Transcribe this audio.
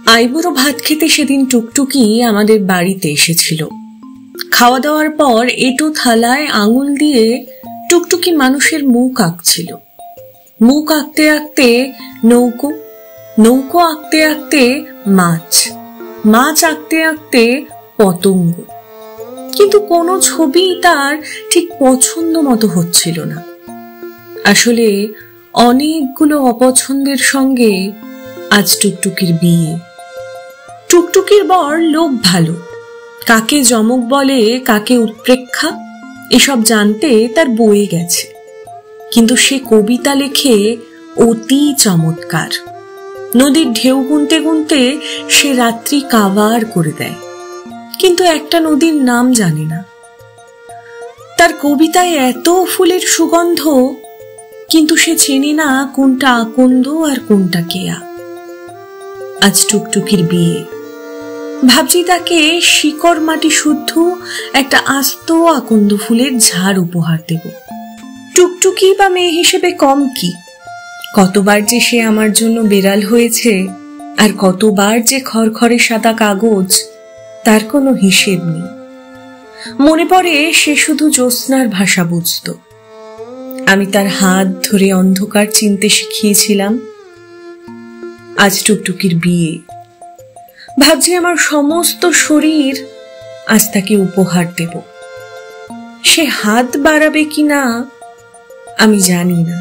আইবুড়ো ভাত খেতে সেদিন টুকটুকি আমাদের বাড়িতে এসেছিল। খাওয়া দাওয়ার পর এঁটো থালায় আঙুল দিয়ে টুকটুকি মানুষের মুখ আঁকছিল। মুখ আঁকতে আঁকতে নৌকো, নৌকো আঁকতে আঁকতে মাছ, মাছ আঁকতে আঁকতে পতঙ্গ। কিন্তু কোনো ছবি তার ঠিক পছন্দ মতো হচ্ছিল না। আসলে অনেকগুলো অপছন্দের সঙ্গে আজ টুকটুকির বিয়ে। টুকটুকির বর লোক ভালো, কাকে যমক বলে কাকে উৎপ্রেক্ষা এসব জানতে তার বয়ে গেছে। কিন্তু সে কবিতা লেখে অতি চমৎকার। নদীর ঢেউ গুনতে গুনতে সে রাত্রি কাবার করে দেয়, কিন্তু একটা নদীর নাম জানে না। তার কবিতায় এত ফুলের সুগন্ধ, কিন্তু সে চেনে না কোনটা আকন্দ আর কোনটা কেয়া। আজ টুকটুকির বিয়ে। ভাবছি তাকে শিকড় মাটি শুদ্ধ একটা আস্ত আকন্দ ফুলের ঝাড় উপহার দেব। টুকটুকি বা মেয়ে হিসেবে কম কি? কতবার যে সে আমার জন্য বেড়াল হয়েছে, আর কতবার যে খড়খড়ে সাদা কাগজ, তার কোনো হিসেব নেই। মনে পড়ে সে শুধু জ্যোৎস্নার ভাষা বুঝত। আমি তার হাত ধরে অন্ধকার চিনতে শিখিয়েছিলাম। আজ টুকটুকির বিয়ে। ভাবছি আমার সমস্ত শরীর আজ তাকে উপহার দেব। সে হাত বাড়াবে কিনা আমি জানি না।